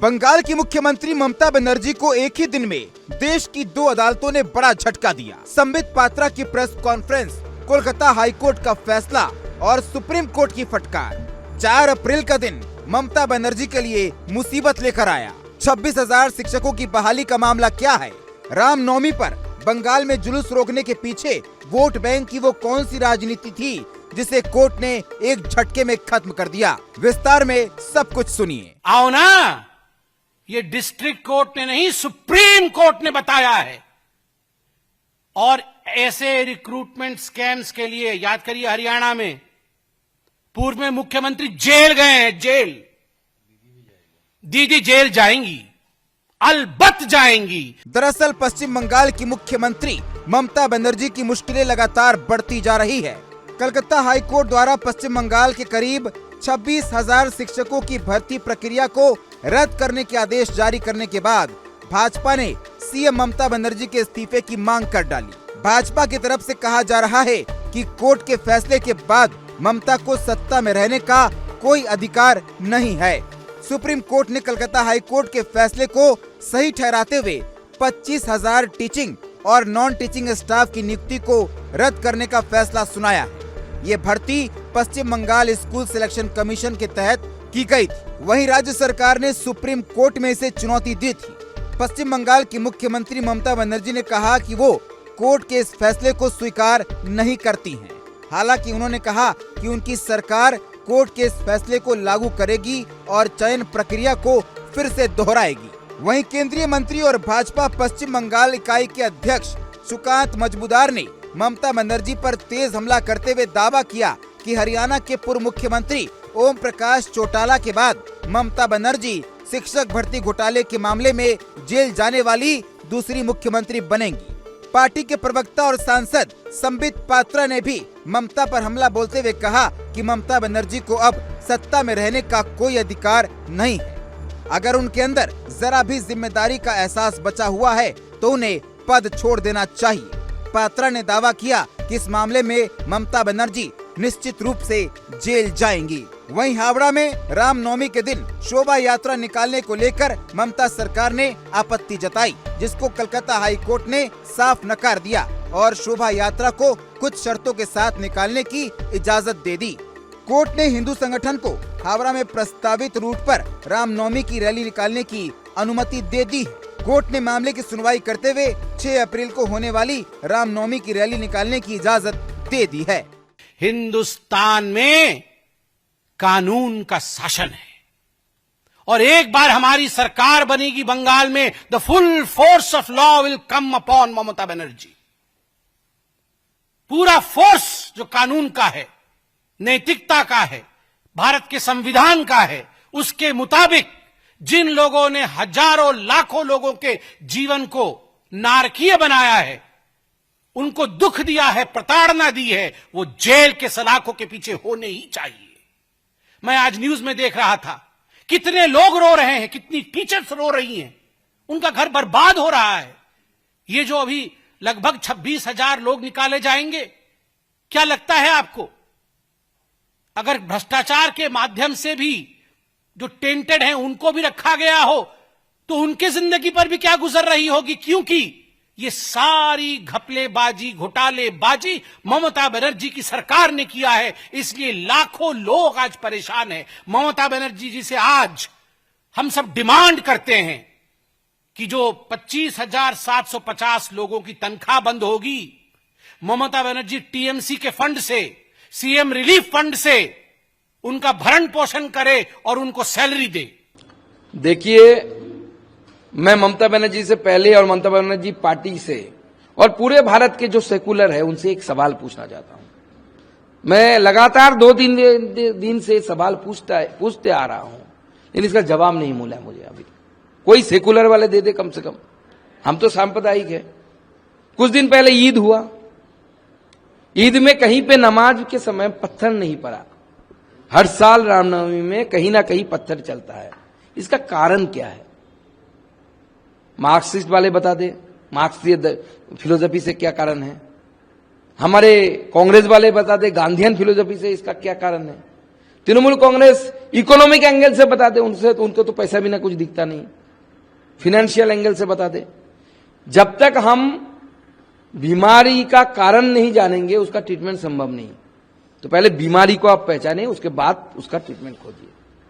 बंगाल की मुख्यमंत्री ममता बनर्जी को एक ही दिन में देश की 2 अदालतों ने बड़ा झटका दिया। संबित पात्रा की प्रेस कॉन्फ्रेंस, कोलकाता हाईकोर्ट का फैसला और सुप्रीम कोर्ट की फटकार। 4 अप्रैल का दिन ममता बनर्जी के लिए मुसीबत लेकर आया। 26,000 शिक्षकों की बहाली का मामला क्या है? रामनवमी पर बंगाल में जुलूस रोकने के पीछे वोट बैंक की वो कौन सी राजनीति थी जिसे कोर्ट ने एक झटके में खत्म कर दिया? विस्तार में सब कुछ सुनिए। आओ ना, ये डिस्ट्रिक्ट कोर्ट ने नहीं, सुप्रीम कोर्ट ने बताया है। और ऐसे रिक्रूटमेंट स्कैम्स के लिए याद करिए, हरियाणा में पूर्व में मुख्यमंत्री जेल गए हैं। जेल दीदी जेल जाएंगी, अलबत्त जाएंगी। दरअसल पश्चिम बंगाल की मुख्यमंत्री ममता बनर्जी की मुश्किलें लगातार बढ़ती जा रही है। कलकत्ता हाईकोर्ट द्वारा पश्चिम बंगाल के करीब 26,000 शिक्षकों की भर्ती प्रक्रिया को रद्द करने के आदेश जारी करने के बाद भाजपा ने सीएम ममता बनर्जी के इस्तीफे की मांग कर डाली। भाजपा की तरफ से कहा जा रहा है कि कोर्ट के फैसले के बाद ममता को सत्ता में रहने का कोई अधिकार नहीं है। सुप्रीम कोर्ट ने कलकत्ता हाई कोर्ट के फैसले को सही ठहराते हुए 25,000 टीचिंग और नॉन टीचिंग स्टाफ की नियुक्ति को रद्द करने का फैसला सुनाया है। ये भर्ती पश्चिम बंगाल स्कूल सिलेक्शन कमीशन के तहत की गई थी। वहीं राज्य सरकार ने सुप्रीम कोर्ट में इसे चुनौती दी थी। पश्चिम बंगाल की मुख्यमंत्री ममता बनर्जी ने कहा कि वो कोर्ट के इस फैसले को स्वीकार नहीं करती हैं। हालांकि उन्होंने कहा कि उनकी सरकार कोर्ट के इस फैसले को लागू करेगी और चयन प्रक्रिया को फिर से दोहराएगी। वहीं केंद्रीय मंत्री और भाजपा पश्चिम बंगाल इकाई के अध्यक्ष सुकांत मजमूदार ने ममता बनर्जी पर तेज हमला करते हुए दावा किया कि हरियाणा के पूर्व मुख्यमंत्री ओम प्रकाश चौटाला के बाद ममता बनर्जी शिक्षक भर्ती घोटाले के मामले में जेल जाने वाली दूसरी मुख्यमंत्री बनेंगी। पार्टी के प्रवक्ता और सांसद संबित पात्रा ने भी ममता पर हमला बोलते हुए कहा कि ममता बनर्जी को अब सत्ता में रहने का कोई अधिकार नहीं है। अगर उनके अंदर जरा भी जिम्मेदारी का एहसास बचा हुआ है तो उन्हें पद छोड़ देना चाहिए। पात्रा ने दावा किया कि इस मामले में ममता बनर्जी निश्चित रूप से जेल जाएंगी। वहीं हावड़ा में रामनवमी के दिन शोभा यात्रा निकालने को लेकर ममता सरकार ने आपत्ति जताई, जिसको कलकत्ता हाई कोर्ट ने साफ नकार दिया और शोभा यात्रा को कुछ शर्तों के साथ निकालने की इजाजत दे दी। कोर्ट ने हिंदू संगठन को हावड़ा में प्रस्तावित रूट पर रामनवमी की रैली निकालने की अनुमति दे दी है। कोर्ट ने मामले की सुनवाई करते हुए 6 अप्रैल को होने वाली रामनवमी की रैली निकालने की इजाजत दे दी है। हिंदुस्तान में कानून का शासन है और एक बार हमारी सरकार बनेगी बंगाल में, the full force of law will come upon Mamata Banerjee. पूरा फोर्स जो कानून का है, नैतिकता का है, भारत के संविधान का है, उसके मुताबिक जिन लोगों ने हजारों लाखों लोगों के जीवन को नारकीय बनाया है, उनको दुख दिया है, प्रताड़ना दी है, वो जेल के सलाखों के पीछे होने ही चाहिए। मैं आज न्यूज में देख रहा था, कितने लोग रो रहे हैं, कितनी टीचर्स रो रही हैं, उनका घर बर्बाद हो रहा है। ये जो अभी लगभग 26,000 लोग निकाले जाएंगे, क्या लगता है आपको, अगर भ्रष्टाचार के माध्यम से भी जो टेंटेड हैं उनको भी रखा गया हो तो उनके जिंदगी पर भी क्या गुजर रही होगी? क्योंकि ये सारी घपलेबाजी, घोटालेबाजी ममता बनर्जी की सरकार ने किया है, इसलिए लाखों लोग आज परेशान हैं। ममता बनर्जी जी से आज हम सब डिमांड करते हैं कि जो 25,750 लोगों की तनख्वाह बंद होगी, ममता बनर्जी टीएमसी के फंड से, सीएम रिलीफ फंड से उनका भरण पोषण करे और उनको सैलरी दे। देखिए, मैं ममता बनर्जी से पहले और ममता बनर्जी पार्टी से और पूरे भारत के जो सेकुलर है उनसे एक सवाल पूछना चाहता हूं। मैं लगातार 2 दिन से सवाल पूछते आ रहा हूं, लेकिन इसका जवाब नहीं मिला मुझे अभी। कोई सेकुलर वाले दे दे कम से कम। हम तो सांप्रदायिक है। कुछ दिन पहले ईद हुआ, ईद में कहीं पे नमाज के समय पत्थर नहीं पड़ा। हर साल रामनवमी में कहीं ना कहीं पत्थर चलता है। इसका कारण क्या है? मार्क्सिस्ट वाले बता दे, मार्क्सिस्ट फिलोसफी से क्या कारण है? हमारे कांग्रेस वाले बता दे, गांधीयन फिलोसफी से इसका क्या कारण है? तृणमूल कांग्रेस इकोनॉमिक एंगल से बता दे, उनसे तो उनको तो पैसा भी ना कुछ दिखता नहीं, फाइनेंशियल एंगल से बता दे। जब तक हम बीमारी का कारण नहीं जानेंगे उसका ट्रीटमेंट संभव नहीं। तो पहले बीमारी को आप पहचानें, उसके बाद उसका ट्रीटमेंट खोजिए।